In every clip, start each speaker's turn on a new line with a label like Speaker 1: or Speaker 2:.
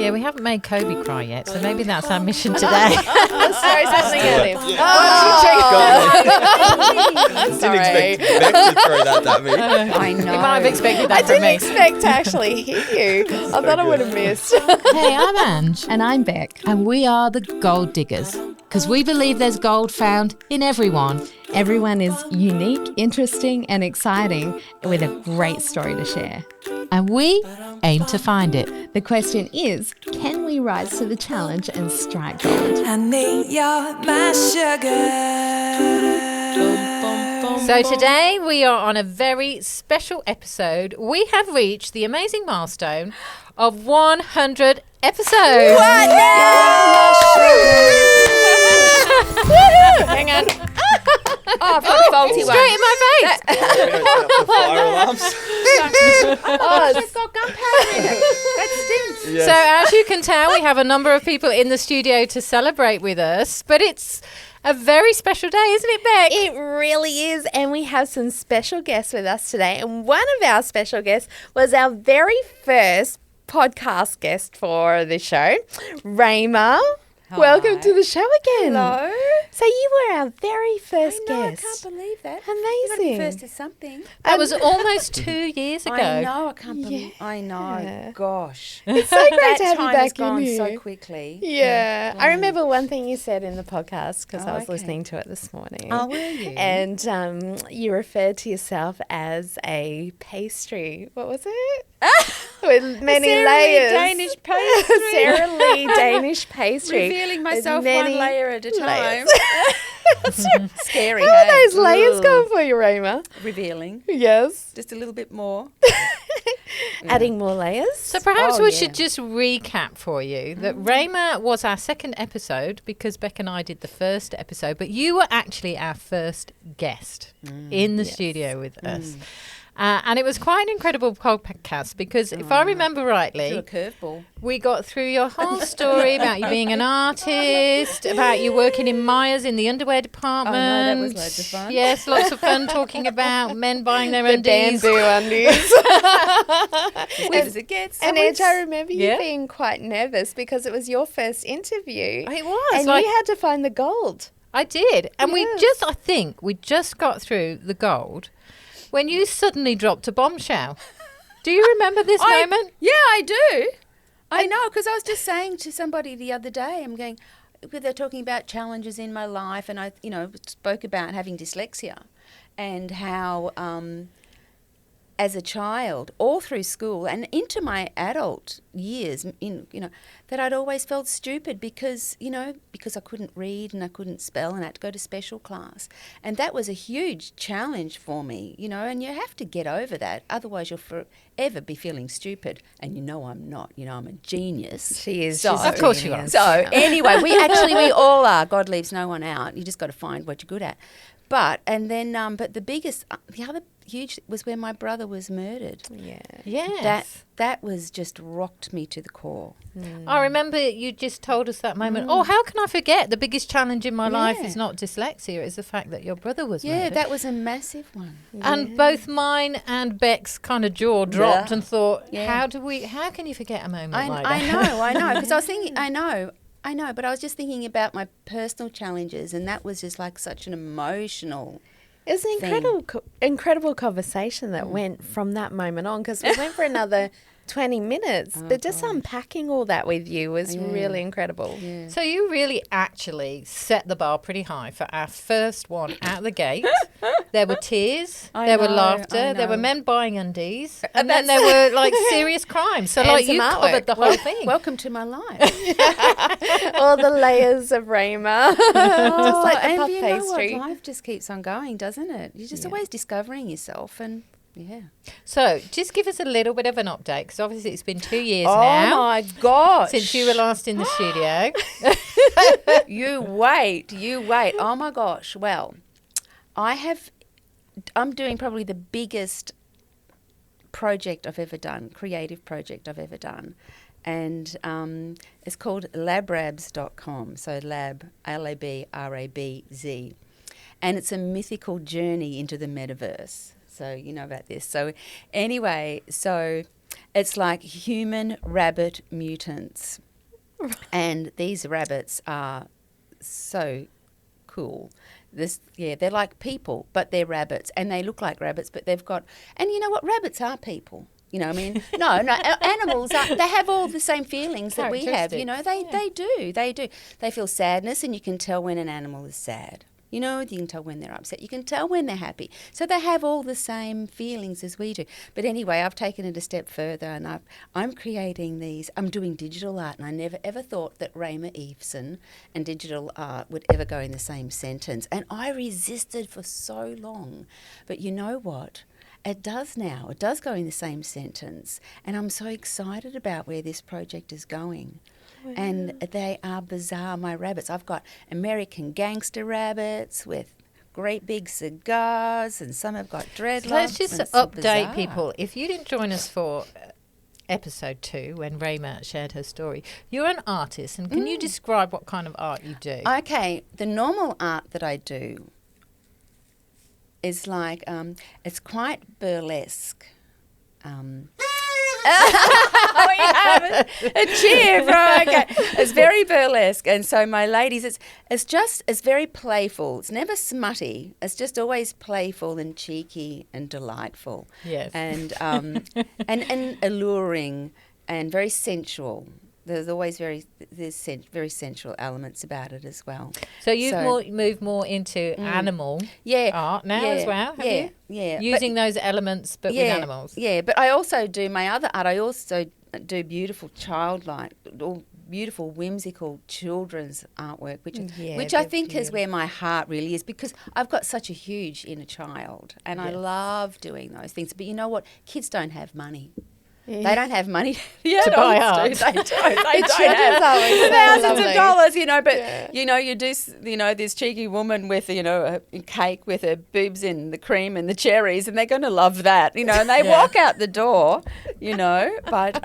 Speaker 1: Yeah, we haven't made Coby cry yet, so maybe that's our mission today.
Speaker 2: Let's throw something at him.
Speaker 3: Didn't expect Beck to throw that at me.
Speaker 2: I know.
Speaker 1: You might have expected that
Speaker 2: I
Speaker 1: from
Speaker 2: didn't
Speaker 1: me.
Speaker 2: expect to actually hear you. I thought I would have missed.
Speaker 1: Hey, I'm Ange.
Speaker 4: And I'm Beck.
Speaker 1: And we are the Gold Diggers, because we believe there's gold found in everyone.
Speaker 4: Everyone is unique, interesting, and exciting with a great story to share.
Speaker 1: And we aim to find it.
Speaker 4: The question is, can we rise to the challenge and strike gold?
Speaker 5: Honey, you're my sugar.
Speaker 1: So today we are on a very special episode. We have reached the amazing milestone of 100 episodes.
Speaker 2: What? Hang on. Oh, I've got a faulty one.
Speaker 1: Straight in my face.
Speaker 3: Fire alarms.
Speaker 2: It's got gunpowder in it. That stinks.
Speaker 3: Yes.
Speaker 1: So as you can tell, we have a number of people in the studio to celebrate with us, but it's a very special day, isn't it, Beck?
Speaker 2: It really is, and we have some special guests with us today. And one of our special guests was our very first podcast guest for the show, Rayma.
Speaker 6: Hi.
Speaker 2: Welcome to the show again.
Speaker 6: Hello.
Speaker 2: So you were our very first
Speaker 6: I know,
Speaker 2: guest.
Speaker 6: I can't believe that.
Speaker 2: Amazing.
Speaker 6: You got to be first to something.
Speaker 1: That was almost 2 years ago.
Speaker 6: I know, I can't believe. I know. Gosh.
Speaker 2: It's so great
Speaker 6: That
Speaker 2: to have you
Speaker 6: time
Speaker 2: back
Speaker 6: has gone
Speaker 2: in here.
Speaker 6: so quickly.
Speaker 2: Yeah. I remember one thing you said in the podcast because I was
Speaker 6: okay.
Speaker 2: listening to it this morning.
Speaker 6: Oh, were you?
Speaker 2: And you referred to yourself as a pastry. What was it? With many
Speaker 6: Sara
Speaker 2: layers.
Speaker 6: Lee Danish pastry.
Speaker 2: Sara Lee Danish pastry.
Speaker 6: Revealing
Speaker 2: with
Speaker 6: myself one
Speaker 2: many
Speaker 6: layer at a time.
Speaker 2: layers.
Speaker 6: Scary.
Speaker 2: How are
Speaker 6: hey?
Speaker 2: those layers
Speaker 6: Ugh.
Speaker 2: going for you, Rayma?
Speaker 6: Revealing.
Speaker 2: Yes.
Speaker 6: Just a little bit more.
Speaker 2: Adding more layers?
Speaker 1: So perhaps
Speaker 6: Oh,
Speaker 1: we
Speaker 6: yeah.
Speaker 1: should just recap for you that Rayma was our second episode because Beck and I did the first episode, but you were actually our first guest in the studio with us. And it was quite an incredible podcast because if I remember
Speaker 6: Threw a
Speaker 1: rightly,
Speaker 6: curveball.
Speaker 1: we got through your whole story about you being an artist, about you working in Myers in the underwear department.
Speaker 6: that was loads of fun.
Speaker 1: Yes, lots of fun talking about men buying their
Speaker 2: The
Speaker 1: undies.
Speaker 2: bamboo undies.
Speaker 6: As good as it gets.
Speaker 2: And Edge, I remember you
Speaker 1: Yeah.
Speaker 2: being quite nervous because it was your first interview.
Speaker 1: It was.
Speaker 2: And
Speaker 1: like,
Speaker 2: you had to find the gold.
Speaker 1: I did. And
Speaker 2: Yes.
Speaker 1: I think we just got through the gold when you suddenly dropped a bombshell. Do you remember this moment?
Speaker 6: Yeah, I do. I know, because I was just saying to somebody the other day, they're talking about challenges in my life, and I, spoke about having dyslexia and how, as a child, all through school and into my adult years, that I'd always felt stupid because I couldn't read and I couldn't spell and I had to go to special class. And that was a huge challenge for me, and you have to get over that. Otherwise, you'll forever be feeling stupid. And I'm not, I'm a genius.
Speaker 2: She is.
Speaker 6: So,
Speaker 2: she's
Speaker 1: Of course you are.
Speaker 2: genius.
Speaker 6: So anyway, we all are. God leaves no one out. You just got to find what you're good at. But the biggest, the other huge was when my brother was murdered.
Speaker 2: Yeah.
Speaker 1: Yes.
Speaker 6: That was just rocked me to the core.
Speaker 1: I remember you just told us that moment. Oh, how can I forget? The biggest challenge in my life
Speaker 6: Yeah.
Speaker 1: is not dyslexia, it's the fact that your brother was
Speaker 6: Yeah,
Speaker 1: murdered.
Speaker 6: that was a massive one.
Speaker 1: And both mine and Beck's kind of jaw dropped
Speaker 6: Yeah.
Speaker 1: and thought,
Speaker 6: Yeah.
Speaker 1: how can you forget a moment like
Speaker 6: I
Speaker 1: that?
Speaker 6: know, because I was thinking, I know, but I was just thinking about my personal challenges, and that was just like such an emotional.
Speaker 2: It's an incredible conversation that went from that moment on because we went for another 20 minutes. But just unpacking all that with you was really incredible.
Speaker 6: Yeah.
Speaker 1: So you really actually set the bar pretty high for our first one out the gate. There were tears,
Speaker 6: I
Speaker 1: there were
Speaker 6: know,
Speaker 1: laughter,
Speaker 6: I
Speaker 1: there were
Speaker 6: know.
Speaker 1: men buying undies, and then there were like serious crimes. So
Speaker 2: And
Speaker 1: like
Speaker 2: some
Speaker 1: you
Speaker 2: artwork.
Speaker 1: covered the whole thing.
Speaker 6: Welcome to my life.
Speaker 2: All the layers of Rayma. Just like the
Speaker 6: and
Speaker 2: puff
Speaker 6: you know what?
Speaker 2: pastry.
Speaker 6: Life just keeps on going, doesn't it? You're just always discovering yourself, and
Speaker 1: So just give us a little bit of an update because obviously it's been 2 years
Speaker 6: Oh
Speaker 1: now
Speaker 6: my gosh!
Speaker 1: since you were last in the studio.
Speaker 6: You wait. Oh my gosh. Well, I'm doing probably the biggest project I've ever done, creative project I've ever done. And it's called labrabs.com. So lab, Labrabz. And it's a mythical journey into the metaverse. So you know about this. So anyway, It's like human rabbit mutants. And these rabbits are so cool. They're like people, but they're rabbits, and they look like rabbits, but they've got, and you know what, rabbits are people. You know, I mean, no, animals they have all the same feelings that we have. You know, they do. They feel sadness, and you can tell when an animal is sad. You know, you can tell when they're upset. You can tell when they're happy. So they have all the same feelings as we do. But anyway, I've taken it a step further, and I'm creating these. I'm doing digital art, and I never ever thought that Rayma Eveson and digital art would ever go in the same sentence. And I resisted for so long. But you know what? It does now. It does go in the same sentence. And I'm so excited about where this project is going. Wow. And they are bizarre, my rabbits. I've got American gangster rabbits with great big cigars, and some have got dreadlocks.
Speaker 1: So let's just update people. If you didn't join us for episode 2 when Rayma shared her story, you're an artist, and can you describe what kind of art you do?
Speaker 6: Okay, the normal art that I do is like, it's quite burlesque. We have a cheer, right? Okay. It's very burlesque, and so my ladies, it's very playful. It's never smutty. It's just always playful and cheeky and delightful.
Speaker 1: Yes,
Speaker 6: and and alluring and very sensual. There's always very sensual elements about it as well.
Speaker 1: So you've moved more into animal art now as well, have you?
Speaker 6: Yeah.
Speaker 1: Using those elements but with animals.
Speaker 6: Yeah, but I also do my other art. I also do beautiful childlike, beautiful whimsical children's artwork, which I think is where my heart really is, because I've got such a huge inner child, and I love doing those things. But you know what? Kids don't have money. They don't have money
Speaker 1: to buy art.
Speaker 6: They don't have thousands of dollars, you know. But you know, you do, you know, this cheeky woman with, you know, a cake with her boobs in the cream and the cherries, and they're going to love that, you know. And they walk out the door, you know. But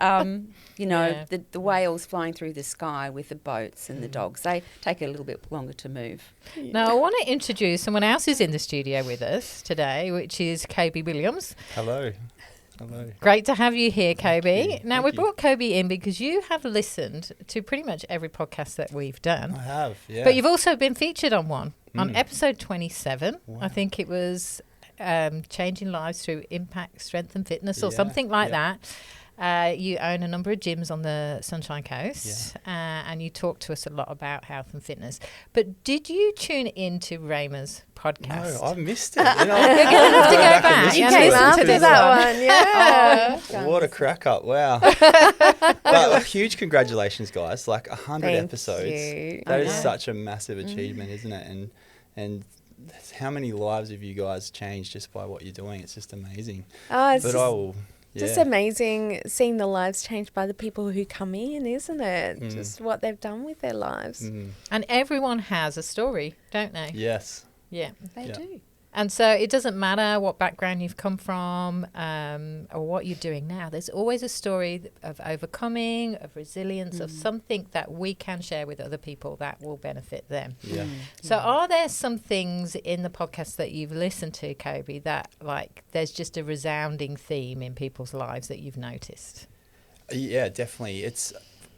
Speaker 6: you know, the whales flying through the sky with the boats and the dogs, they take a little bit longer to move.
Speaker 1: Now I want to introduce someone else who's in the studio with us today, which is Coby Williams.
Speaker 3: Hello. Hello.
Speaker 1: Great to have you here, Coby.
Speaker 3: Thank you.
Speaker 1: Now, we brought Coby in because you have listened to pretty much every podcast that we've done.
Speaker 3: I have, yeah.
Speaker 1: But you've also been featured on one, on episode 27. Wow. I think it was Changing Lives Through Impact, Strength and Fitness or something like that. You own a number of gyms on the Sunshine Coast, and you talk to us a lot about health and fitness. But did you tune into Rayma's podcast?
Speaker 3: No, I missed it. You know,
Speaker 1: you're going to have to go back.
Speaker 2: You came after that one,
Speaker 3: what a crack up. Wow. But huge congratulations, guys. Like 100 episodes.
Speaker 2: You.
Speaker 3: That is such a massive achievement, isn't it? And how many lives have you guys changed just by what you're doing? It's just amazing.
Speaker 2: Just amazing seeing the lives changed by the people who come in, isn't it? Just what they've done with their lives.
Speaker 1: And everyone has a story, don't they?
Speaker 3: Yes.
Speaker 1: Yeah.
Speaker 6: They do.
Speaker 1: And so it doesn't matter what background you've come from or what you're doing now. There's always a story of overcoming, of resilience, of something that we can share with other people that will benefit them.
Speaker 3: Yeah.
Speaker 1: So are there some things in the podcast that you've listened to, Coby, that like there's just a resounding theme in people's lives that you've noticed?
Speaker 3: Yeah, definitely.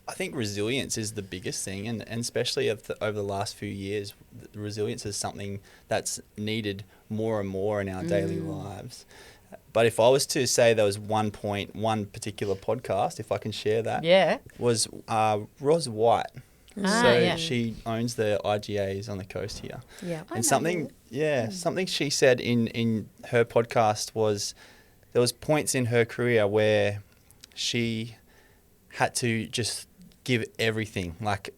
Speaker 3: I think resilience is the biggest thing, and especially over the last few years, resilience is something that's needed more and more in our daily lives. But if I was to say there was one particular podcast, if I can share that, was Ros White. She owns the IGAs on the coast here. Yeah. And something she said in her podcast was there was points in her career where she had to just give everything, like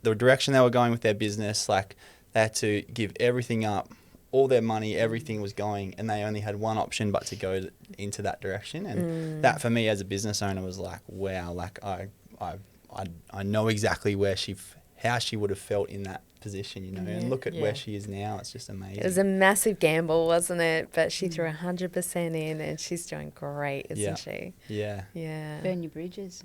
Speaker 3: the direction they were going with their business, like they had to give everything up, all their money, everything was going, and they only had one option but to go into that direction. And that for me as a business owner was like, wow, like I know exactly how she would have felt in that position, you know, and look at where she is now. It's just amazing.
Speaker 2: It was a massive gamble, wasn't it? But she threw 100% in, and she's doing great, isn't she?
Speaker 3: Yeah.
Speaker 6: Burn your bridges.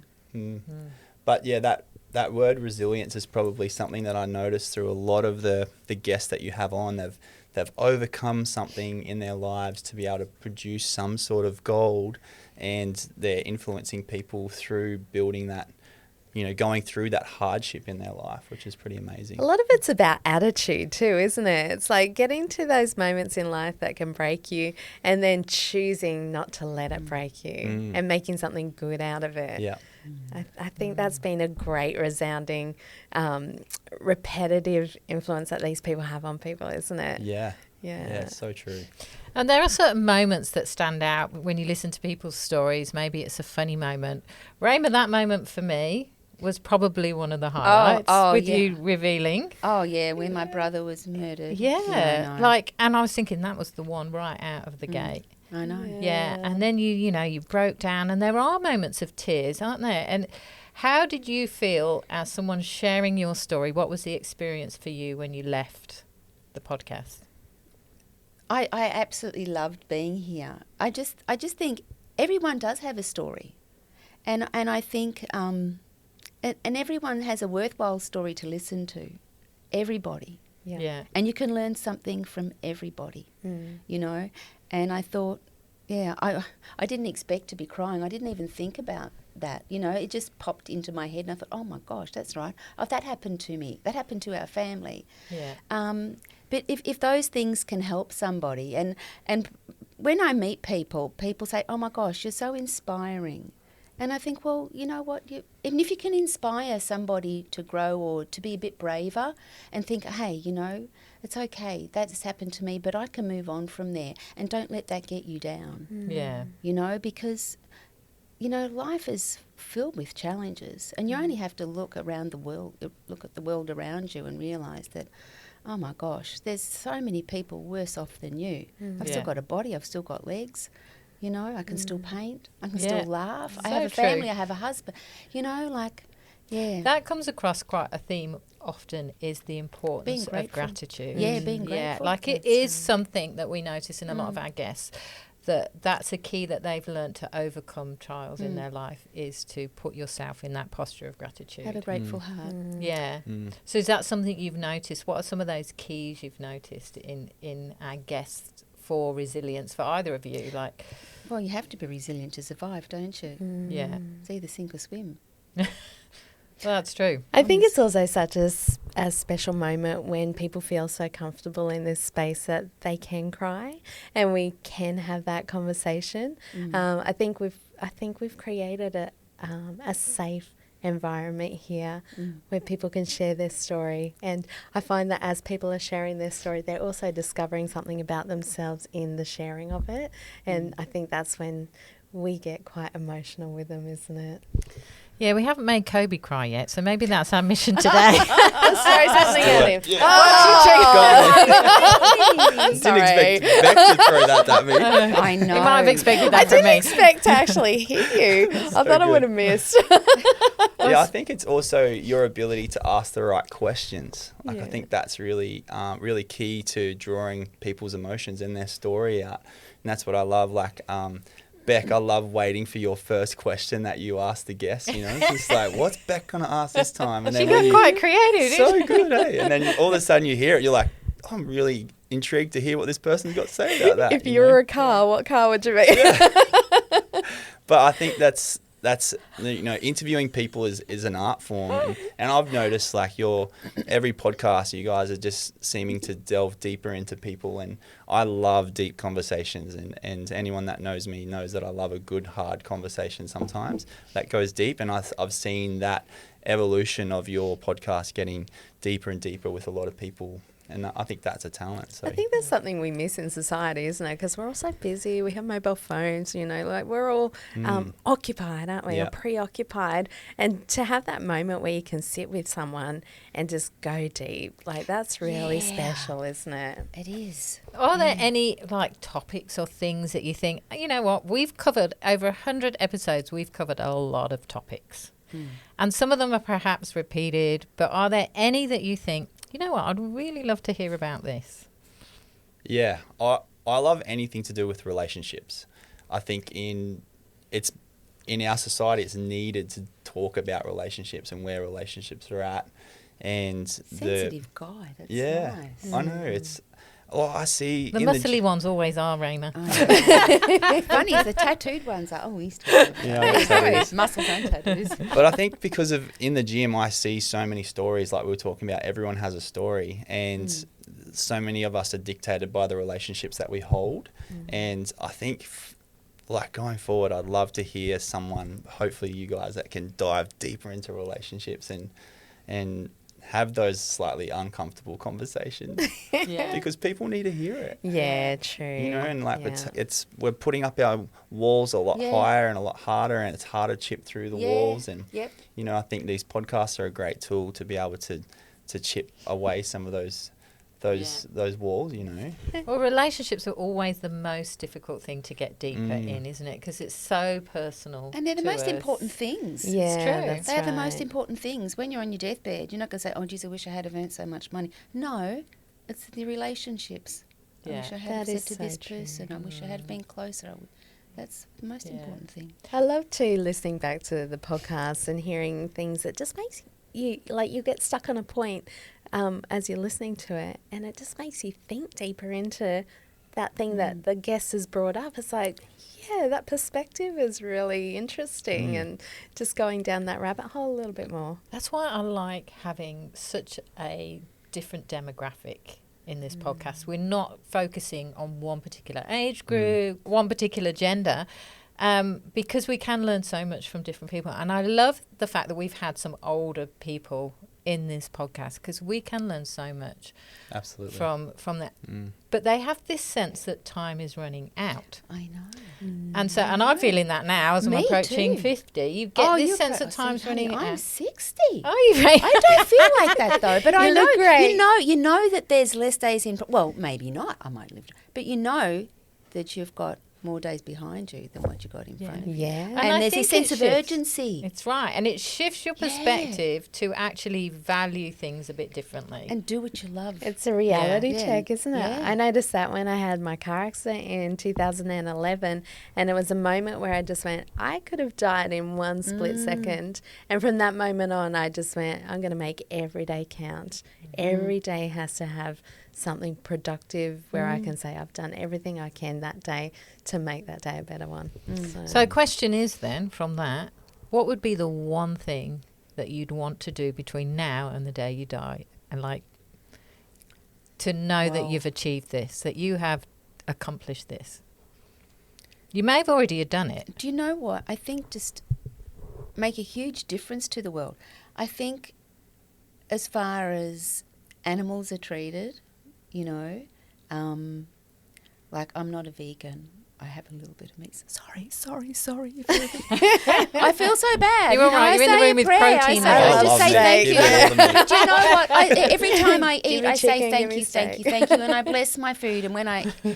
Speaker 3: But yeah, that word resilience is probably something that I noticed through a lot of the guests that you have on. They've overcome something in their lives to be able to produce some sort of gold, and they're influencing people through building that, going through that hardship in their life, which is pretty amazing.
Speaker 2: A lot of it's about attitude too, isn't it? It's like getting to those moments in life that can break you and then choosing not to let it break you and making something good out of it.
Speaker 3: Yeah.
Speaker 2: I think that's been a great, resounding, repetitive influence that these people have on people, isn't it?
Speaker 3: Yeah.
Speaker 2: Yeah.
Speaker 3: Yeah, so true.
Speaker 1: And there are certain moments that stand out when you listen to people's stories. Maybe it's a funny moment. Rayma, that moment for me was probably one of the highlights with you revealing.
Speaker 6: Oh, yeah, when my brother was murdered.
Speaker 1: Yeah, and I was thinking that was the one right out of the gate.
Speaker 6: I know.
Speaker 1: Yeah, and then you broke down, and there are moments of tears, aren't there? And how did you feel as someone sharing your story? What was the experience for you when you left the podcast?
Speaker 6: I absolutely loved being here. I just think everyone does have a story, and I think and everyone has a worthwhile story to listen to. Everybody.
Speaker 1: Yeah.
Speaker 6: And you can learn something from everybody, And I thought, I didn't expect to be crying. I didn't even think about that. It just popped into my head and I thought, oh my gosh, that's right. Oh, that happened to me. That happened to our family.
Speaker 1: Yeah.
Speaker 6: But if those things can help somebody, and when I meet people say, oh my gosh, you're so inspiring. And I think, well, you know what? And if you can inspire somebody to grow or to be a bit braver and think, hey, it's okay, that's happened to me, but I can move on from there. And don't let that get you down.
Speaker 1: Yeah.
Speaker 6: Because, life is filled with challenges. And you only have to look around the world, look at the world around you and realise that, oh my gosh, there's so many people worse off than you. I've still got a body, I've still got legs. I can still paint. I can still laugh. I have a family. I have a husband.
Speaker 1: That comes across quite a theme often, is the importance of gratitude.
Speaker 6: Yeah, being grateful.
Speaker 1: Like it is something that we notice in a lot of our guests, that's a key that they've learned to overcome trials in their life, is to put yourself in that posture of gratitude.
Speaker 6: Have a grateful heart.
Speaker 1: Yeah. So is that something you've noticed? What are some of those keys you've noticed in our guests for resilience, for either of you?
Speaker 6: Well, you have to be resilient to survive, don't you?
Speaker 1: Yeah.
Speaker 6: It's either sink or swim.
Speaker 1: Well, that's true.
Speaker 2: I think it's also such a special moment when people feel so comfortable in this space that they can cry and we can have that conversation. I think we've created a safe environment here where people can share their story, and I find that as people are sharing their story, they're also discovering something about themselves in the sharing of it, and I think that's when we get quite emotional with them, isn't it?
Speaker 1: Yeah, we haven't made Coby cry yet, so maybe that's our mission today.
Speaker 2: Let's throw something at him.
Speaker 3: Didn't expect Beck to throw that at me.
Speaker 6: I know.
Speaker 1: You might have expected that
Speaker 2: I
Speaker 1: from
Speaker 2: didn't
Speaker 1: me.
Speaker 2: expect to actually hear you. I thought I would have missed.
Speaker 3: Yeah, I think it's also your ability to ask the right questions. I think that's really, really key to drawing people's emotions and their story out. And that's what I love. Beck, I love waiting for your first question that you ask the guest. It's just like, what's Beck gonna ask this time? And
Speaker 1: She got quite creative,
Speaker 3: so
Speaker 1: didn't she?
Speaker 3: good, eh? And then all of a sudden you hear it, you're like, oh, I'm really intrigued to hear what this person's got to say about that.
Speaker 2: If you were a car, what car would you be?
Speaker 3: But I think that's interviewing people is an art form, and I've noticed every podcast you guys are just seeming to delve deeper into people, and I love deep conversations, and anyone that knows me knows that I love a good hard conversation sometimes that goes deep, and I've seen that evolution of your podcast getting deeper and deeper with a lot of people. And I think that's a talent. So
Speaker 2: I think there's something we miss in society, isn't it? Because we're all so busy. We have mobile phones, we're all occupied, aren't we?
Speaker 3: Yeah.
Speaker 2: Or preoccupied. And to have that moment where you can sit with someone and just go deep, that's really special, isn't it?
Speaker 6: It is.
Speaker 1: Are there any topics or things that you think, you know what, we've covered over 100 episodes, we've covered a lot of topics. And some of them are perhaps repeated, but are there any that you think, you know what, I'd really love to hear about this?
Speaker 3: Yeah, I love anything to do with relationships. I think in our society, it's needed to talk about relationships and where relationships are at. And
Speaker 6: Sensitive guy. That's
Speaker 3: yeah,
Speaker 6: nice.
Speaker 3: I know. Well, I see
Speaker 1: The
Speaker 3: in
Speaker 1: muscly ones always are, Rayma.
Speaker 6: Funny, the tattooed ones are. Oh, we used to.
Speaker 3: Yeah, I guess that is.
Speaker 6: Muscles and tattoos.
Speaker 3: But I think because of in the gym, I see so many stories like we were talking about. Everyone has a story, and so many of us are dictated by the relationships that we hold. And I think, like going forward, I'd love to hear someone, hopefully you guys, that can dive deeper into relationships and have those slightly uncomfortable conversations. Because people need to hear it.
Speaker 2: Yeah, true.
Speaker 3: You know, and like we're putting up our walls a lot higher and a lot harder, and it's harder to chip through the walls. And you know, I think these podcasts are a great tool to be able to chip away some of those walls. You know.
Speaker 1: Well, relationships are always the most difficult thing to get deeper in, isn't it? Because it's so personal.
Speaker 6: And they're the most
Speaker 1: us.
Speaker 6: important things.
Speaker 2: Yeah,
Speaker 1: It's true.
Speaker 2: that's
Speaker 6: They are the
Speaker 2: right.
Speaker 6: most important things. When you're on your deathbed, you're not going to say, "Oh, geez, I wish I had have earned so much money." No, it's the relationships. I wish I had
Speaker 2: That
Speaker 6: said
Speaker 2: is
Speaker 6: to
Speaker 2: so
Speaker 6: this
Speaker 2: true.
Speaker 6: person. I wish I had been closer. That's the most important thing.
Speaker 2: I love to listening back to the podcast and hearing things that just makes you, like, you get stuck on a point as you're listening to it, and it just makes you think deeper into that thing that the guest has brought up. It's like, yeah, that perspective is really interesting, and just going down that rabbit hole a little bit more.
Speaker 1: That's why I like having such a different demographic in this podcast. We're not focusing on one particular age group, one particular gender, because we can learn so much from different people. And I love the fact that we've had some older people in this podcast, because we can learn so much
Speaker 3: Absolutely.
Speaker 1: from that. But they have this sense that time is running out.
Speaker 6: I know.
Speaker 1: And so, and I'm feeling that now as I'm
Speaker 6: Me
Speaker 1: approaching
Speaker 6: too.
Speaker 1: 50. You get this sense that
Speaker 6: See,
Speaker 1: time's
Speaker 6: honey,
Speaker 1: running
Speaker 6: I'm
Speaker 1: out.
Speaker 6: 60.
Speaker 1: Oh, you right?
Speaker 6: I don't feel like that though, but I
Speaker 2: You
Speaker 6: know
Speaker 2: look great.
Speaker 6: you know that there's less days in. Well, maybe not. I might live, but you know that you've got more days behind you than what you got in front of you.
Speaker 2: Yeah.
Speaker 1: And I
Speaker 6: And there's this
Speaker 1: think
Speaker 6: sense
Speaker 1: it
Speaker 6: of
Speaker 1: shifts.
Speaker 6: urgency.
Speaker 1: It's right. And it shifts your perspective to actually value things a bit differently.
Speaker 6: And do what you love.
Speaker 2: It's a reality
Speaker 6: Yeah.
Speaker 2: check, isn't it?
Speaker 6: Yeah.
Speaker 2: I noticed that when I had my car accident in 2011, and it was a moment where I just went, I could have died in one split second. And from that moment on, I just went, I'm going to make every day count. Every day has to have something productive where I can say I've done everything I can that day to make that day a better one.
Speaker 1: So question is then, from that, what would be the one thing that you'd want to do between now and the day you die? And like, to know that you've achieved this, that you have accomplished this. You may have already done it.
Speaker 6: Do you know what? I think just make a huge difference to the world. I think as far as animals are treated, you know, like I'm not a vegan. I have a little bit of meat. Sorry. I feel so bad.
Speaker 1: You're all right.
Speaker 6: I
Speaker 1: You're in the
Speaker 6: say
Speaker 1: room
Speaker 6: a
Speaker 1: with
Speaker 6: prayer.
Speaker 1: protein
Speaker 6: I
Speaker 1: now.
Speaker 6: just say
Speaker 3: meat.
Speaker 6: thank
Speaker 3: Give
Speaker 6: you.
Speaker 3: me all the meat.
Speaker 6: Do you know what? Every time I eat,
Speaker 2: me
Speaker 6: I say
Speaker 2: chicken,
Speaker 6: thank
Speaker 2: give me
Speaker 6: you, thank you,
Speaker 2: steak.
Speaker 6: thank you, and I bless my food. And when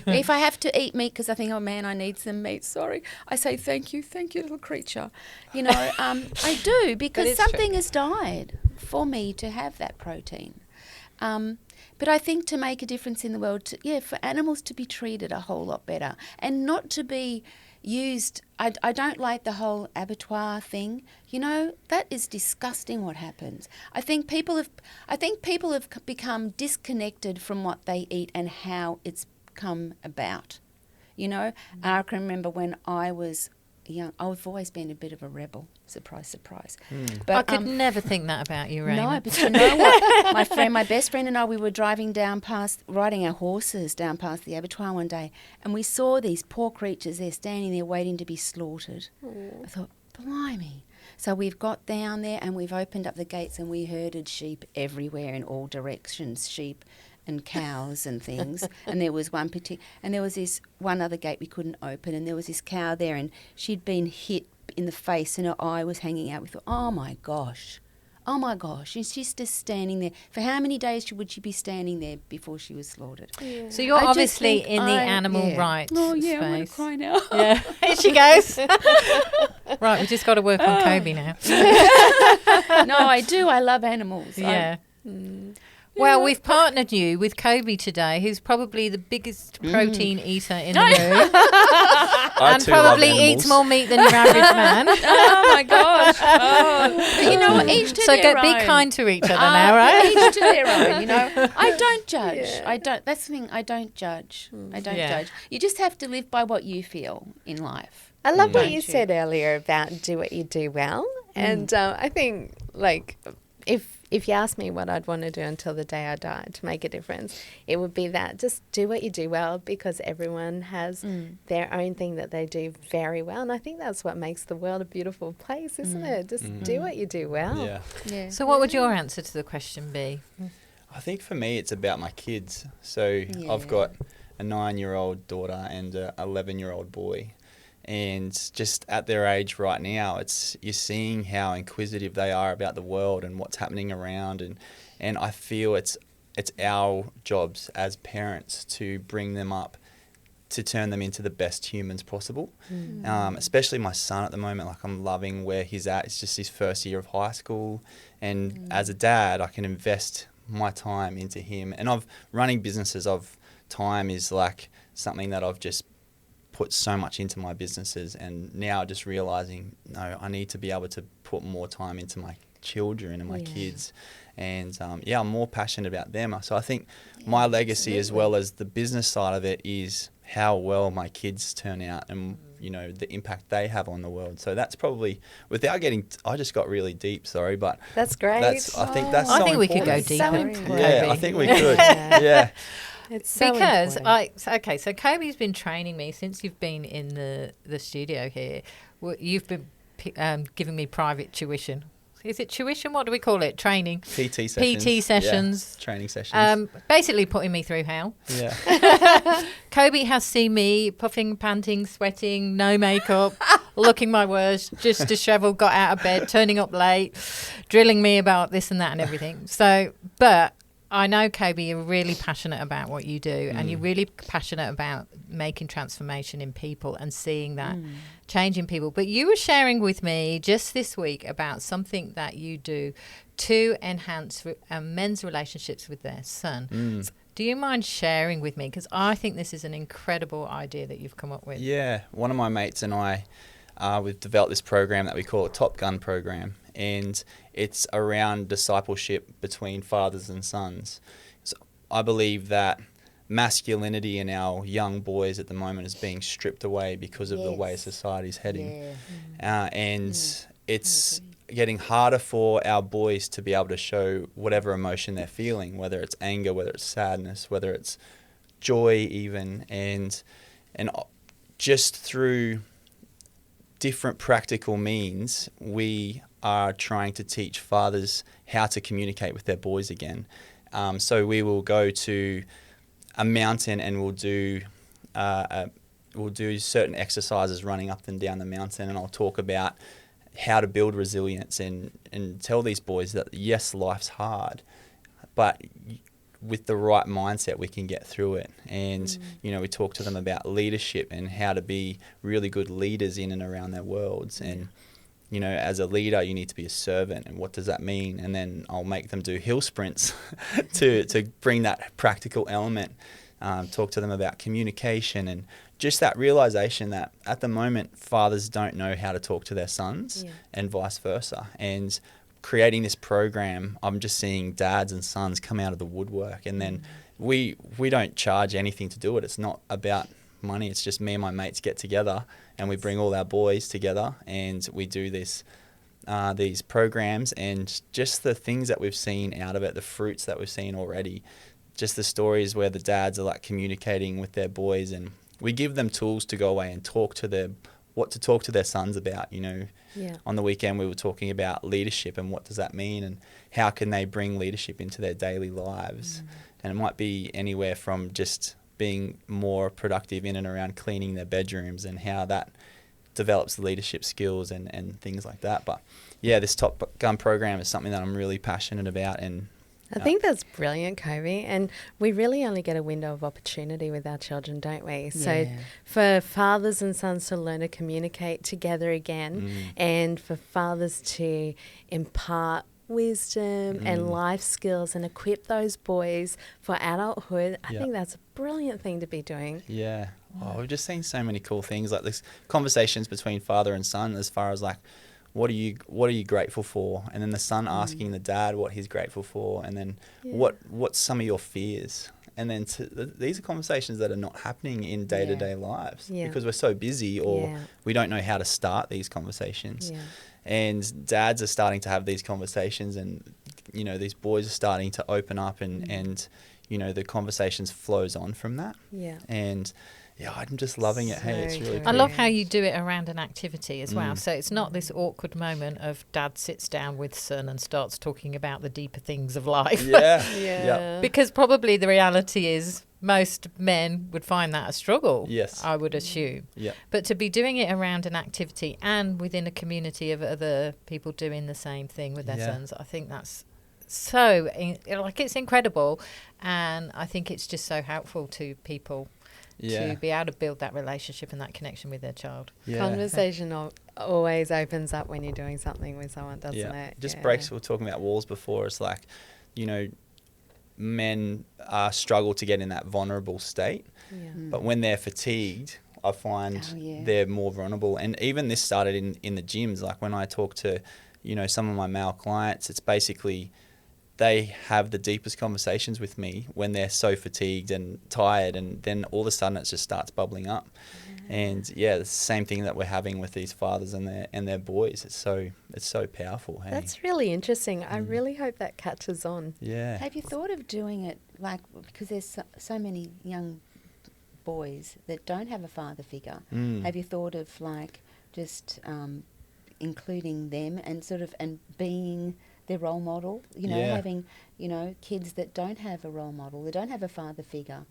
Speaker 6: if I have to eat meat because I think, oh man, I need some meat. Sorry, I say thank you, little creature. You know, I do because
Speaker 1: it's true.
Speaker 6: something has died for me to have that protein. But I think to make a difference in the world, for animals to be treated a whole lot better and not to be used. I don't like the whole abattoir thing. You know, that is disgusting what happens. I think people have become disconnected from what they eat and how it's come about. You know, I can remember when I was young, I've always been a bit of a rebel. Surprise, surprise. But
Speaker 1: I could never think that about you, Rayma.
Speaker 6: no, but you know what? My best friend and I, we were riding our horses down past the abattoir one day, and we saw these poor creatures there standing there waiting to be slaughtered. I thought, blimey. So we've got down there and we've opened up the gates and we herded sheep everywhere in all directions, sheep and cows and things. And there was this one other gate we couldn't open, and there was this cow there, and she'd been hit in the face and her eye was hanging out. We thought, oh my gosh, and she's just standing there. For how many days would she be standing there before she was slaughtered?
Speaker 1: So you're
Speaker 6: I just
Speaker 1: obviously
Speaker 6: think
Speaker 1: in the animal rights
Speaker 6: Oh yeah, I'm going to
Speaker 1: space.
Speaker 6: cry now.
Speaker 1: Yeah, here she goes. Right, we just got to work on Coby now.
Speaker 6: No, I do. I love animals.
Speaker 1: Yeah. Well, we've partnered you with Coby today, who's probably the biggest protein eater in the room. And probably eats more meat than your average man.
Speaker 6: Oh my gosh! Oh. But you know what? Each to
Speaker 1: So
Speaker 6: their own.
Speaker 1: be kind to each other now, right?
Speaker 6: Each to their own. You know, I don't judge. I don't. That's the thing. I don't judge. I don't judge. You just have to live by what you feel in life.
Speaker 2: I love what you said earlier about do what you do well. And I think, like, if you ask me what I'd want to do until the day I die to make a difference, it would be that. Just do what you do well, because everyone has their own thing that they do very well. And I think that's what makes the world a beautiful place, isn't it? Just do what you do well.
Speaker 3: Yeah.
Speaker 1: So what would your answer to the question be?
Speaker 3: I think for me, it's about my kids. So I've got a 9-year-old daughter and a 11-year-old boy. And just at their age right now, you're seeing how inquisitive they are about the world and what's happening around. And I feel it's our jobs as parents to bring them up, to turn them into the best humans possible. Especially my son at the moment, like, I'm loving where he's at. It's just his first year of high school. And as a dad, I can invest my time into him. And running businesses, time is like something that I've just put so much into my businesses, and now just realizing, no, I need to be able to put more time into my children and my kids. And I'm more passionate about them. So I think my legacy, as well as the business side of it, is how well my kids turn out and, you know, the impact they have on the world. So that's probably, I just got really deep, sorry, but
Speaker 2: that's great.
Speaker 3: I think that's so
Speaker 1: I think we could go
Speaker 3: important.
Speaker 1: deeper.
Speaker 2: So important.
Speaker 3: Yeah, I think we could. Yeah.
Speaker 2: It's so
Speaker 1: Because
Speaker 2: important.
Speaker 1: so Coby's been training me since you've been in the studio here. You've been giving me private tuition. Is it tuition? What do we call it? Training.
Speaker 3: PT sessions.
Speaker 1: PT sessions.
Speaker 3: Yeah, training sessions.
Speaker 1: Basically putting me through hell.
Speaker 3: Yeah.
Speaker 1: Coby has seen me puffing, panting, sweating, no makeup, looking my worst, just dishevelled, got out of bed, turning up late, drilling me about this and that and everything. So, but I know, Coby, you're really passionate about what you do, and you're really passionate about making transformation in people and seeing that change in people. But you were sharing with me just this week about something that you do to enhance men's relationships with their son. So do you mind sharing with me? Because I think this is an incredible idea that you've come up with.
Speaker 3: Yeah. One of my mates and I, we've developed this program that we call a Top Gun program. And it's around discipleship between fathers and sons. So I believe that masculinity in our young boys at the moment is being stripped away because of the way society's heading. And it's getting harder for our boys to be able to show whatever emotion they're feeling, whether it's anger, whether it's sadness, whether it's joy even. And just through different practical means, we are trying to teach fathers how to communicate with their boys again. So we will go to a mountain and we'll do certain exercises running up and down the mountain, and I'll talk about how to build resilience and tell these boys that, yes, life's hard, but with the right mindset we can get through it. And you know, we talk to them about leadership and how to be really good leaders in and around their worlds. And you know, as a leader, you need to be a servant, and what does that mean? And then I'll make them do hill sprints to bring that practical element. Talk to them about communication and just that realization that at the moment fathers don't know how to talk to their sons and vice versa. And creating this program, I'm just seeing dads and sons come out of the woodwork, and then we don't charge anything to do it. It's not about money. It's just me and my mates get together and we bring all our boys together and we do this these programs, and just the things that we've seen out of it, the fruits that we've seen already, just the stories where the dads are like communicating with their boys, and we give them tools to go away and talk to their sons about. You know, on the weekend we were talking about leadership and what does that mean and how can they bring leadership into their daily lives. And it might be anywhere from just being more productive in and around cleaning their bedrooms and how that develops leadership skills and things like that. But yeah, this Top Gun program is something that I'm really passionate about. And
Speaker 2: I think that's brilliant, Coby. And we really only get a window of opportunity with our children, don't we? So for fathers and sons to learn to communicate together again, and for fathers to impart wisdom and life skills and equip those boys for adulthood, I think that's a brilliant thing to be doing.
Speaker 3: Yeah. Oh, we've just seen so many cool things, like this conversations between father and son, as far as like, what are you grateful for? And then the son asking the dad what he's grateful for, and then what's some of your fears? And then these are conversations that are not happening in day-to-day lives because we're so busy, or we don't know how to start these conversations. Yeah. And dads are starting to have these conversations, and these boys are starting to open up, and the conversations flows on from that. Yeah. And yeah, I'm just loving it. Hey, it's really cool.
Speaker 1: I love how you do it around an activity as well. So it's not this awkward moment of dad sits down with son and starts talking about the deeper things of life.
Speaker 3: Yeah.
Speaker 1: Because probably the reality is most men would find that a struggle.
Speaker 3: Yes.
Speaker 1: I would assume.
Speaker 3: Yeah.
Speaker 1: But to be doing it around an activity and within a community of other people doing the same thing with their sons, I think that's so, it's incredible. And I think it's just so helpful to people. To be able to build that relationship and that connection with their child. Yeah.
Speaker 2: Conversation always opens up when you're doing something with someone, doesn't it?
Speaker 3: Just breaks. We were talking about walls before. It's like, men struggle to get in that vulnerable state. Yeah. But when they're fatigued, I find they're more vulnerable. And even this started in the gyms. Like when I talk to, some of my male clients, it's basically they have the deepest conversations with me when they're so fatigued and tired, and then all of a sudden it just starts bubbling up. And it's the same thing that we're having with these fathers and their boys. It's so powerful. Hey?
Speaker 2: That's really interesting. I really hope that catches on.
Speaker 3: Yeah.
Speaker 6: Have you thought of doing it because there's so many young boys that don't have a father figure? Have you thought of just including them and being their role model, having, kids that don't have a role model, that don't have a father figure,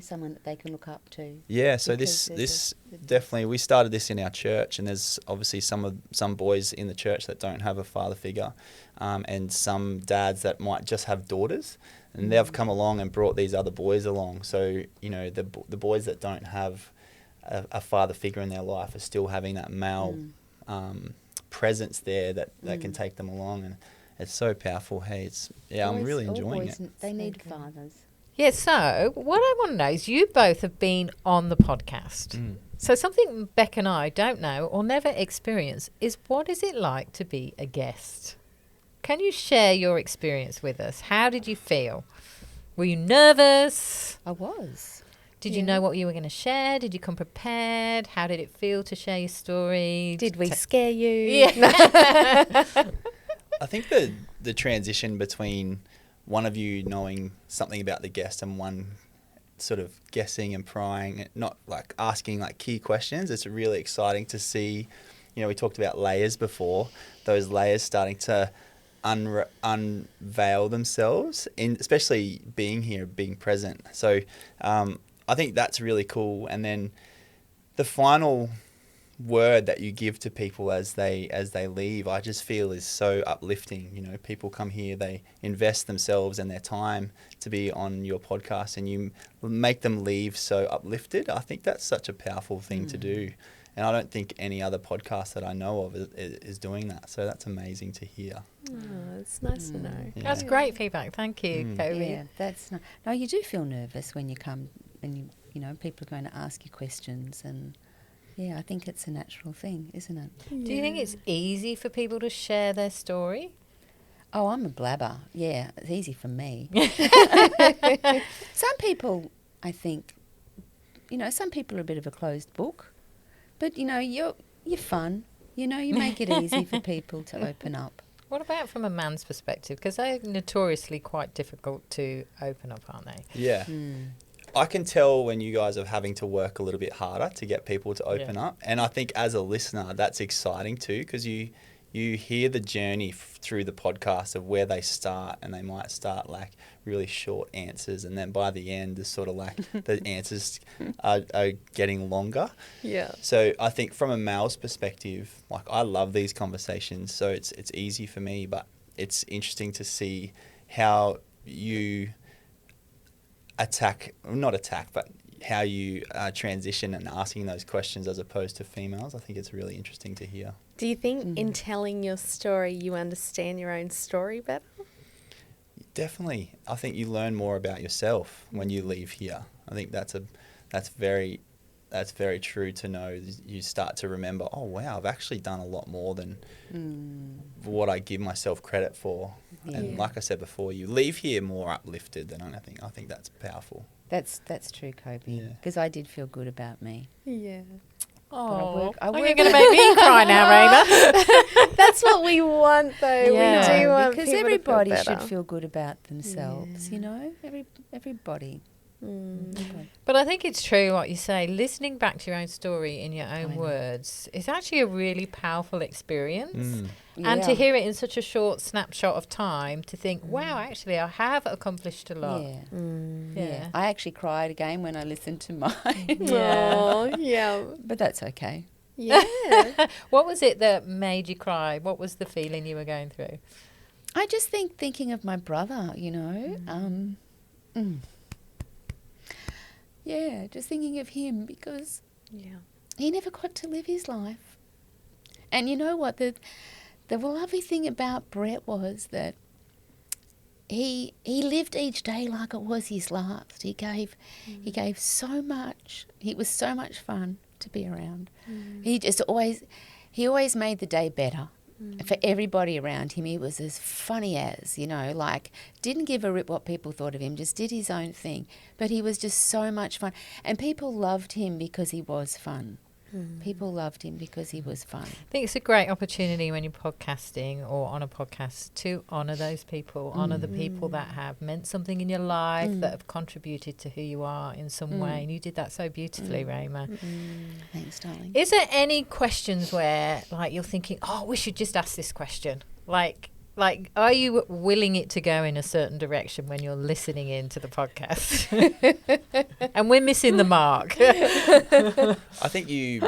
Speaker 6: someone that they can look up to.
Speaker 3: Yeah, so this definitely, we started this in our church, and there's obviously some boys in the church that don't have a father figure, and some dads that might just have daughters, and they've come along and brought these other boys along. So, the boys that don't have a father figure in their life are still having that male presence there that can take them along, and it's so powerful. Hey, I'm really enjoying it.
Speaker 6: They need fathers.
Speaker 1: Yeah, so what I want to know is you both have been on the podcast. So something Beck and I don't know or never experience is, what is it like to be a guest? Can you share your experience with us? How did you feel? Were you nervous?
Speaker 6: I was.
Speaker 1: Did you know what you were going to share? Did you come prepared? How did it feel to share your story?
Speaker 2: Did we scare you?
Speaker 3: Yeah. I think the transition between one of you knowing something about the guest and one sort of guessing and prying, not like asking like key questions, it's really exciting to see. We talked about layers before, those layers starting to unveil themselves, especially being here, being present. So I think that's really cool. And then the final word that you give to people as they leave, I just feel is so uplifting. People come here, they invest themselves and their time to be on your podcast, and you make them leave so uplifted. I think that's such a powerful thing to do, and I don't think any other podcast that I know of is doing that. So that's amazing to hear.
Speaker 2: Oh, it's nice to know.
Speaker 1: Yeah. That's great feedback. Thank you, Coby.
Speaker 6: Yeah, that's nice. No, you do feel nervous when you come, and people are going to ask you questions, and I think it's a natural thing, isn't it?
Speaker 1: Yeah. Do you think it's easy for people to share their story?
Speaker 6: Oh, I'm a blabber. Yeah, it's easy for me. Some people, I think, some people are a bit of a closed book, but you're fun. You make it easy for people to open up.
Speaker 1: What about from a man's perspective? Because they're notoriously quite difficult to open up, aren't they?
Speaker 3: Yeah. I can tell when you guys are having to work a little bit harder to get people to open up. And I think as a listener, that's exciting too, because you hear the journey through the podcast of where they start, and they might start like really short answers, and then by the end it's sort of like the answers are getting longer. Yeah. So I think from a male's perspective, like I love these conversations, so it's easy for me, but it's interesting to see how you not attack, but how you transition and asking those questions as opposed to females. I think it's really interesting to hear.
Speaker 2: Do you think in telling your story you understand your own story better?
Speaker 3: Definitely. I think you learn more about yourself when you leave here. I think that's very true to know. You start to remember, oh wow, I've actually done a lot more than what I give myself credit for. Yeah. And like I said before, you leave here more uplifted than anything. I think that's powerful.
Speaker 6: That's true, Coby. Because I did feel good about me.
Speaker 2: Yeah.
Speaker 1: Oh,
Speaker 6: I
Speaker 1: you're
Speaker 6: work-
Speaker 1: going to make me cry now, Rayma.
Speaker 2: That's what we want, though.
Speaker 1: Yeah.
Speaker 2: We do want
Speaker 6: because
Speaker 2: people
Speaker 6: everybody
Speaker 2: to feel
Speaker 6: should
Speaker 2: better.
Speaker 6: feel good about themselves, you know? Everybody. Everybody.
Speaker 1: But I think it's true what you say. Listening back to your own story in your own words is actually a really powerful experience. And to hear it in such a short snapshot of time, to think, wow, actually, I have accomplished a lot.
Speaker 6: Yeah. I actually cried again when I listened to mine.
Speaker 2: Oh, yeah.
Speaker 6: But that's okay.
Speaker 2: Yeah.
Speaker 1: What was it that made you cry? What was the feeling you were going through?
Speaker 6: I just thinking of my brother, you know. Yeah, just thinking of him because he never got to live his life. And you know what? The lovely thing about Brett was that he lived each day like it was his last. He gave so much. It was so much fun to be around. He always made the day better. For everybody around him, he was as funny as, you know, like didn't give a rip what people thought of him, just did his own thing. But he was just so much fun. And people loved him because he was fun. People loved him because he was fun.
Speaker 1: I think it's a great opportunity when you're podcasting or on a podcast to honour those people, honour the people that have meant something in your life, that have contributed to who you are in some way. And you did that so beautifully, Rayma.
Speaker 6: Thanks, darling.
Speaker 1: Is there any questions where, like, you're thinking, oh, we should just ask this question? Like, are you willing it to go in a certain direction when you're listening into the podcast? And we're missing the mark.
Speaker 3: I think you,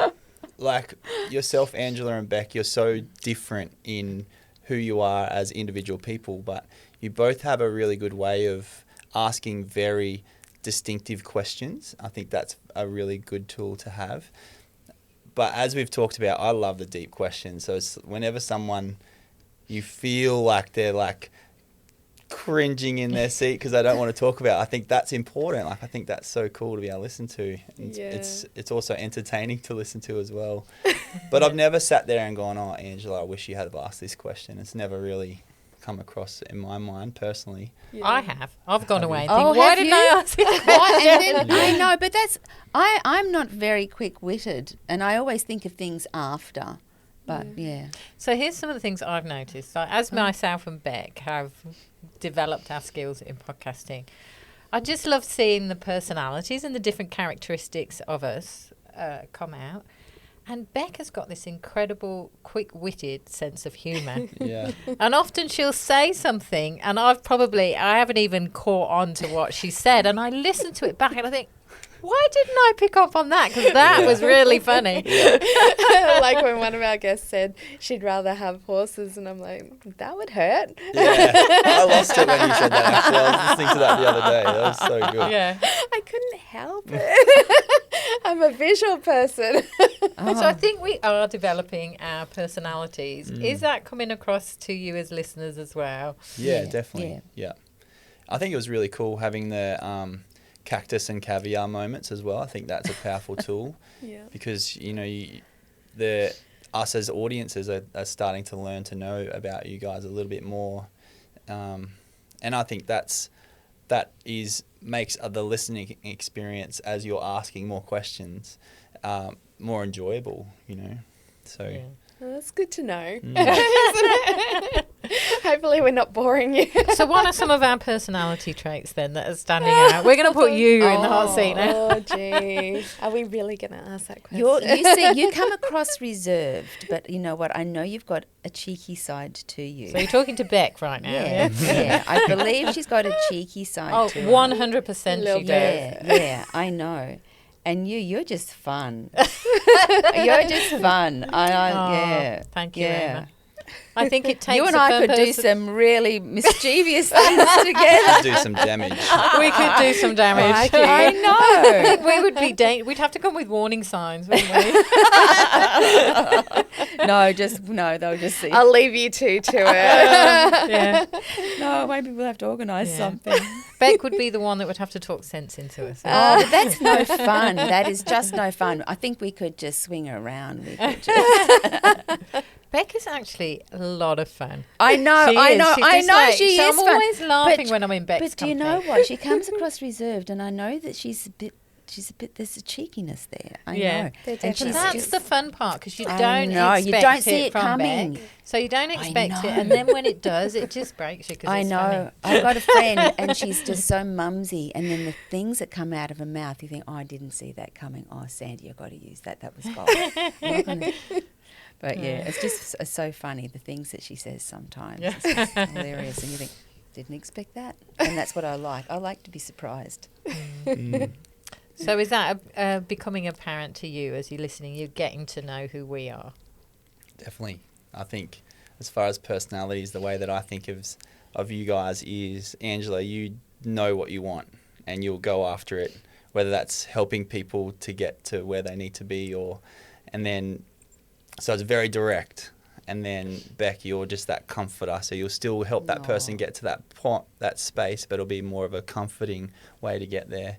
Speaker 3: like yourself, Angela and Beck, you're so different in who you are as individual people, but you both have a really good way of asking very distinctive questions. I think that's a really good tool to have. But as we've talked about, I love the deep questions. So it's whenever someone... you feel like they're like cringing in their seat because they don't want to talk about it. I think that's important. Like, I think that's so cool to be able to listen to. And it's also entertaining to listen to as well. But I've never sat there and gone, oh, Angela, I wish you had asked this question. It's never really come across in my mind personally.
Speaker 1: I have. I've gone away and
Speaker 6: Oh,
Speaker 1: think, why
Speaker 6: have
Speaker 1: didn't
Speaker 6: you?
Speaker 1: I ask this
Speaker 6: Why?
Speaker 1: question?
Speaker 6: And then, I know, but that's... I'm not very quick-witted, and I always think of things after. But, yeah.
Speaker 1: So here's some of the things I've noticed. So as myself and Beck have developed our skills in podcasting, I just love seeing the personalities and the different characteristics of us come out. And Beck has got this incredible, quick-witted sense of humour.
Speaker 3: Yeah.
Speaker 1: And often she'll say something, and I haven't even caught on to what she said, and I listen to it back and I think, why didn't I pick up on that? Because that was really funny.
Speaker 2: Like when one of our guests said she'd rather have horses, and I'm like, that would hurt.
Speaker 3: Yeah. I lost it when you said that, actually. I was listening to that the other day. That was so good.
Speaker 1: Yeah.
Speaker 2: I couldn't help it. I'm a visual person.
Speaker 1: So I think we are developing our personalities. Is that coming across to you as listeners as well?
Speaker 3: Yeah, definitely. Yeah. I think it was really cool having the cactus and caviar moments as well. I think that's a powerful tool because, you know, us as audiences are starting to learn to know about you guys a little bit more. And I think that makes the listening experience as you're asking more questions more enjoyable, you know. So
Speaker 2: Well, that's good to know. Hopefully we're not boring you.
Speaker 1: So what are some of our personality traits then that are standing out? We're going to put you in the hot seat now.
Speaker 2: Oh, gee. Are we really going to ask that question?
Speaker 6: You come across reserved, but you know what? I know you've got a cheeky side to you.
Speaker 1: So you're talking to Beck right now,
Speaker 6: Yeah. I believe she's got a cheeky side to her.
Speaker 1: 100% she does.
Speaker 6: Yeah, I know. And you're just fun. You're just fun. Yeah.
Speaker 1: Thank you,
Speaker 6: Yeah.
Speaker 1: Emma. I think it takes
Speaker 6: You and
Speaker 1: a
Speaker 6: I
Speaker 1: fun
Speaker 6: could do
Speaker 1: person-
Speaker 6: some really mischievous things together.
Speaker 3: Do some damage.
Speaker 1: We could do some damage.
Speaker 6: I know.
Speaker 1: We would be we'd have to come with warning signs, wouldn't we?
Speaker 6: No, they'll just see.
Speaker 2: I'll leave you two to it.
Speaker 1: Yeah.
Speaker 6: No, maybe we'll have to organise
Speaker 1: Yeah.
Speaker 6: something.
Speaker 1: Beck would be the one that would have to talk sense into us.
Speaker 6: Oh, but that's no fun. That is just no fun. I think we could just swing her around. We could just...
Speaker 1: Beck is actually a lot of fun.
Speaker 6: I know,
Speaker 1: She
Speaker 6: I
Speaker 1: is.
Speaker 6: know,
Speaker 1: She's
Speaker 6: I
Speaker 1: just
Speaker 6: know
Speaker 1: like-
Speaker 6: she
Speaker 1: so
Speaker 6: is
Speaker 1: I'm
Speaker 6: fun.
Speaker 1: always laughing
Speaker 6: But-
Speaker 1: when I'm in Beck's
Speaker 6: But do you
Speaker 1: company.
Speaker 6: know what? She comes across reserved, and I know that she's a bit. There's a cheekiness there. I know.
Speaker 2: There
Speaker 6: And she's
Speaker 1: That's
Speaker 6: just-
Speaker 1: the fun part because you
Speaker 6: I
Speaker 1: don't
Speaker 6: know,
Speaker 1: expect
Speaker 6: you don't see it
Speaker 1: from
Speaker 6: coming.
Speaker 1: Beck. So you don't expect it,
Speaker 6: know.
Speaker 1: and then when it does, it just breaks you. Cause
Speaker 6: I
Speaker 1: it's
Speaker 6: know. I've got a friend, and she's just so mumsy. And then the things that come out of her mouth, you think, "Oh, I didn't see that coming." Oh, Sandy, I've got to use that. That was gold. I'm not gonna- But yeah, it's just so funny the things that she says sometimes. It's just hilarious, and you think, "Didn't expect that." And that's what I like. I like to be surprised.
Speaker 1: So is that becoming apparent to you as you're listening? You're getting to know who we are.
Speaker 3: Definitely. I think as far as personalities, the way that I think of you guys is, Angela, you know what you want and you'll go after it, whether that's helping people to get to where they need to be so it's very direct. And then Beck, you're just that comforter, so you'll still help that person get to that point, that space, but it'll be more of a comforting way to get there.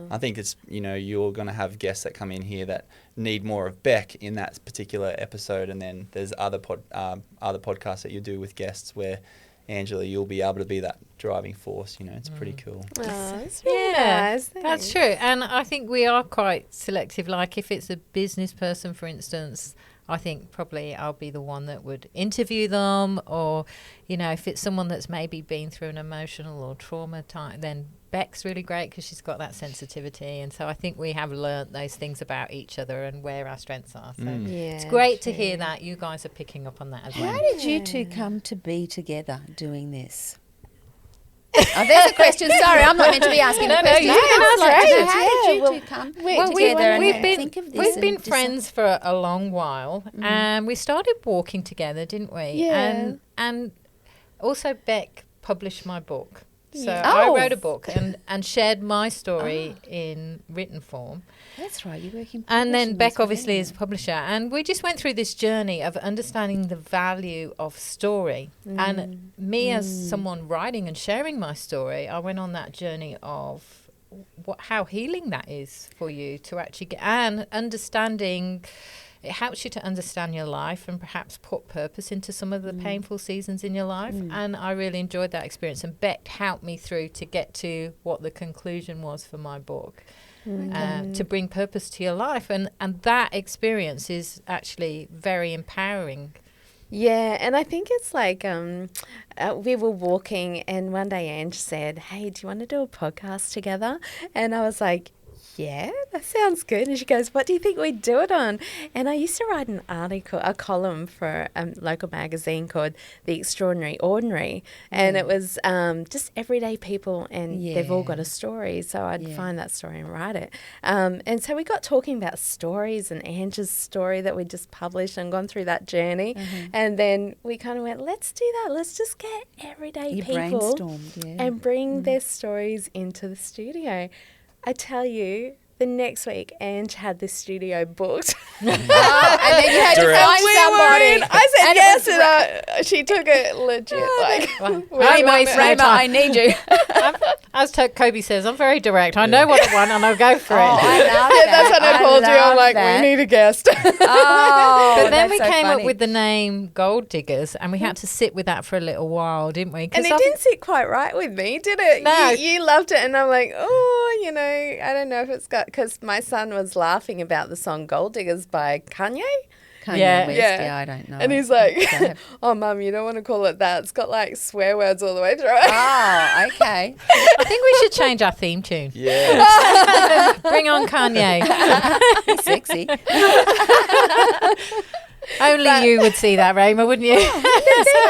Speaker 3: I think it's, you're going to have guests that come in here that need more of Beck in that particular episode, and then there's other podcasts that you do with guests where, Angela, you'll be able to be that driving force. It's pretty cool.
Speaker 2: Oh, that's really nice.
Speaker 1: That's true. And I think we are quite selective. Like if it's a business person, for instance, I think probably I'll be the one that would interview them, or, if it's someone that's maybe been through an emotional or trauma time, then Beck's really great because she's got that sensitivity. And so I think we have learnt those things about each other and where our strengths are. So it's great to hear that you guys are picking up on that as well.
Speaker 6: How did you two come to be together doing this? Oh, there's a question. Sorry, I'm not meant to be asking a question.
Speaker 1: you can ask
Speaker 6: Like to know,
Speaker 1: it.
Speaker 6: how did you two come together and think of this?
Speaker 1: We've
Speaker 6: and
Speaker 1: been
Speaker 6: decide-
Speaker 1: friends for a long while, and we started walking together, didn't we?
Speaker 2: Yeah.
Speaker 1: And also Beck published my book. So
Speaker 2: Yeah.
Speaker 1: I
Speaker 6: Oh.
Speaker 1: wrote a book and shared my story in written form.
Speaker 6: That's right, you work in
Speaker 1: And then
Speaker 6: publishing
Speaker 1: Beck
Speaker 6: as well,
Speaker 1: obviously is
Speaker 6: yeah.
Speaker 1: a publisher. And we just went through this journey of understanding the value of story. And me as someone writing and sharing my story, I went on that journey of how healing that is for you to actually get, and understanding. It helps you to understand your life and perhaps put purpose into some of the painful seasons in your life. And I really enjoyed that experience. And Beck helped me through to get to what the conclusion was for my book, to bring purpose to your life. And that experience is actually very empowering.
Speaker 2: Yeah, and I think it's like we were walking and one day Ange said, "Hey, do you want to do a podcast together?" And I was like, "Yeah, that sounds good." And she goes, "What do you think we'd do it on?" And I used to write a column for a local magazine called The Extraordinary Ordinary. And it was just everyday people, and they've all got a story. So I'd find that story and write it. And so we got talking about stories and Ange's story that we just published and gone through that journey. And then we kind of went, let's do that. Let's just get everyday people
Speaker 6: brainstormed,
Speaker 2: and bring their stories into the studio. I tell you, the next week, Ange had this studio booked.
Speaker 6: And then you had to
Speaker 3: Direct.
Speaker 6: find somebody.
Speaker 2: I said
Speaker 6: And it
Speaker 2: yes,
Speaker 6: was
Speaker 2: and she took it legit.
Speaker 6: Rayma, I need you.
Speaker 1: As Coby says, I'm very direct. I know what I want and I'll go for it.
Speaker 6: I love that.
Speaker 2: That's when I called you. I'm like,
Speaker 6: that.
Speaker 2: we need a guest.
Speaker 6: Oh,
Speaker 1: But then we
Speaker 6: that's so
Speaker 1: came
Speaker 6: funny.
Speaker 1: up with the name Gold Diggers, and we had to sit with that for a little while, didn't we?
Speaker 2: And it didn't sit quite right with me, did it?
Speaker 1: No.
Speaker 2: You loved it, and I'm like, I don't know if it's got, because my son was laughing about the song Gold Diggers by Kanye.
Speaker 6: Kanye
Speaker 1: Yeah.
Speaker 6: West,
Speaker 2: Yeah.
Speaker 6: I don't know.
Speaker 2: And he's like,
Speaker 6: Okay.
Speaker 2: "Oh, Mum, you don't want to call it that. It's got like swear words all the way through it."
Speaker 6: Oh, okay.
Speaker 1: I think we should change our theme tune.
Speaker 3: Yeah.
Speaker 1: Bring on Kanye.
Speaker 6: He's sexy.
Speaker 1: Only you would see that, Rayma, wouldn't you?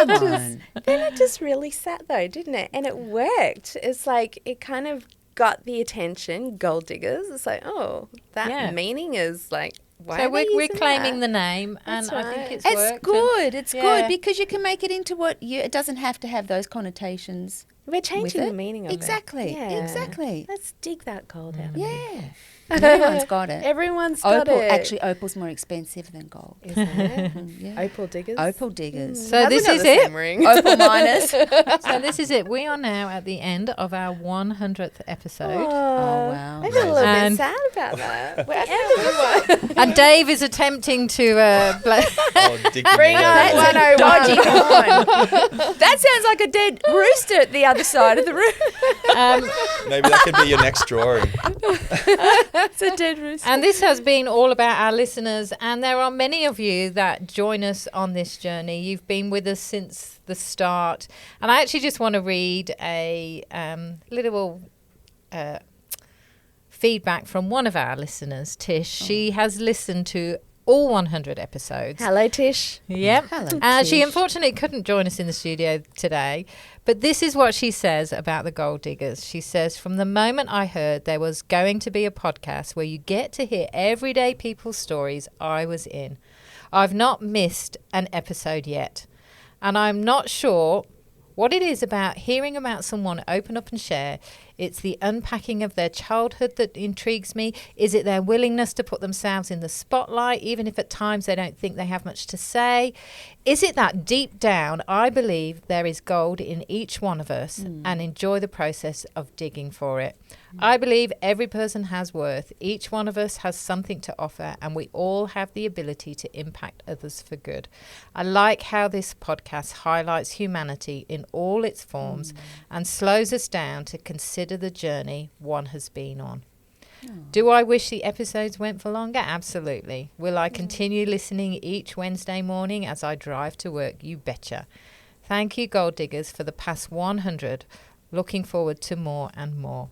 Speaker 6: Come on.
Speaker 2: Then it just really sat though, didn't it? And it worked. It's like it kind of got the attention, Gold Diggers. It's like, oh, that
Speaker 1: Yeah.
Speaker 2: meaning is like Why
Speaker 1: So
Speaker 2: are they
Speaker 1: we're
Speaker 2: using
Speaker 1: claiming
Speaker 2: that?
Speaker 1: the name,
Speaker 2: That's
Speaker 1: and I think
Speaker 2: right.
Speaker 1: it's
Speaker 6: It's
Speaker 1: worked.
Speaker 6: good. It's
Speaker 1: Yeah.
Speaker 6: good because you can make it into it doesn't have to have those connotations.
Speaker 2: We're changing
Speaker 6: with
Speaker 2: the
Speaker 6: it.
Speaker 2: meaning of
Speaker 6: Exactly.
Speaker 2: it. Yeah.
Speaker 6: Exactly.
Speaker 2: Let's dig that gold out of
Speaker 6: Yeah.
Speaker 2: it.
Speaker 6: Everyone's got it.
Speaker 2: Everyone's got
Speaker 6: Opal,
Speaker 2: it.
Speaker 6: actually, opal's more expensive than gold.
Speaker 2: Isn't it?
Speaker 6: Yeah.
Speaker 2: Opal diggers.
Speaker 6: Opal diggers.
Speaker 1: So
Speaker 2: Hasn't
Speaker 1: this
Speaker 2: got
Speaker 1: is
Speaker 2: the
Speaker 1: it.
Speaker 2: same ring.
Speaker 6: Opal miners.
Speaker 1: So this is it. We are now at the end of our 100th episode.
Speaker 6: Oh, wow.
Speaker 2: I feel a little
Speaker 1: And-
Speaker 2: bit sad about that. We're at the end of the one.
Speaker 1: And Dave is attempting to
Speaker 3: Oh, digging
Speaker 2: Bring
Speaker 3: me
Speaker 2: on
Speaker 3: out.
Speaker 2: one.
Speaker 6: That's a dodgy one. That sounds like a dead rooster at the other side of the room.
Speaker 3: Maybe that could be your next drawing.
Speaker 6: It's a dead rooster.
Speaker 1: And this has been all about our listeners, and there are many of you that join us on this journey. You've been with us since the start, and I actually just want to read a little feedback from one of our listeners, Tish. She has listened to all 100 episodes.
Speaker 2: Hello, Tish.
Speaker 1: Yep.
Speaker 6: Hello,
Speaker 1: She
Speaker 6: Tish.
Speaker 1: unfortunately couldn't join us in the studio today, but this is what she says about the Gold Diggers. She says, from the moment I heard there was going to be a podcast where you get to hear everyday people's stories, I was in. I've not missed an episode yet, and I'm not sure what it is about hearing about someone open up and share. It's the unpacking of their childhood that intrigues me. Is it their willingness to put themselves in the spotlight, even if at times they don't think they have much to say? Is it that deep down, I believe there is gold in each one of us and enjoy the process of digging for it? I believe every person has worth. Each one of us has something to offer, and we all have the ability to impact others for good. I like how this podcast highlights humanity in all its forms and slows us down to consider the journey one has been on. Do I wish the episodes went for longer? Absolutely. Will I continue listening each Wednesday morning as I drive to work? You betcha. Thank you, Gold Diggers, for the past 100. Looking forward to more and more.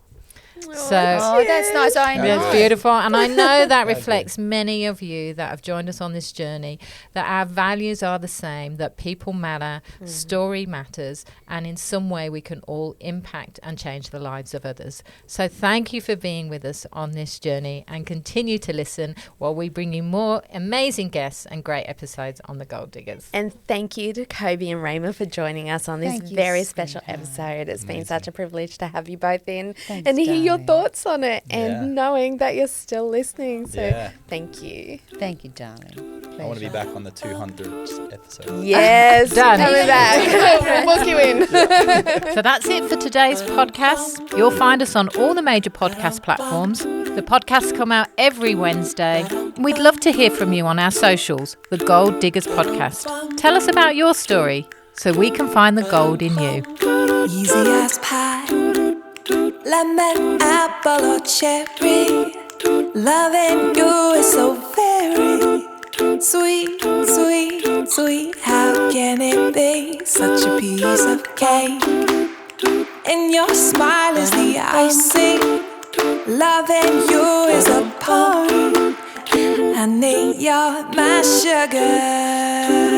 Speaker 1: So
Speaker 6: Oh, that's nice. I know.
Speaker 1: that's beautiful. And I know that reflects many of you that have joined us on this journey, that our values are the same, that people matter, story matters, and in some way we can all impact and change the lives of others. So thank you for being with us on this journey, and continue to listen while we bring you more amazing guests and great episodes on the Gold Diggers.
Speaker 2: And thank you to Coby and Rayma for joining us on this
Speaker 6: Thank you,
Speaker 2: very special
Speaker 6: sweetheart.
Speaker 2: episode. It's been such a privilege to have you both in
Speaker 6: Thanks,
Speaker 2: and hear your
Speaker 6: darling.
Speaker 2: thoughts on it
Speaker 3: Yeah.
Speaker 2: and knowing that you're still listening. So
Speaker 3: Yeah.
Speaker 2: thank you.
Speaker 6: Thank you, darling.
Speaker 3: I want to be
Speaker 6: Pleasure.
Speaker 3: back on the 200th episode.
Speaker 2: Yes,
Speaker 1: Done.
Speaker 2: coming back. We'll book you in.
Speaker 1: So that's it for today's podcast. You'll find us on all the major podcast platforms. The podcasts come out every Wednesday. We'd love to hear from you on our socials, the Gold Diggers Podcast. Tell us about your story so we can find the gold in you.
Speaker 5: Easy as pie, lemon, apple or cherry. Loving you is so very sweet, sweet, sweet. How can it be such a piece of cake? And your smile is the icing. Loving you is a party. Honey, you're my sugar.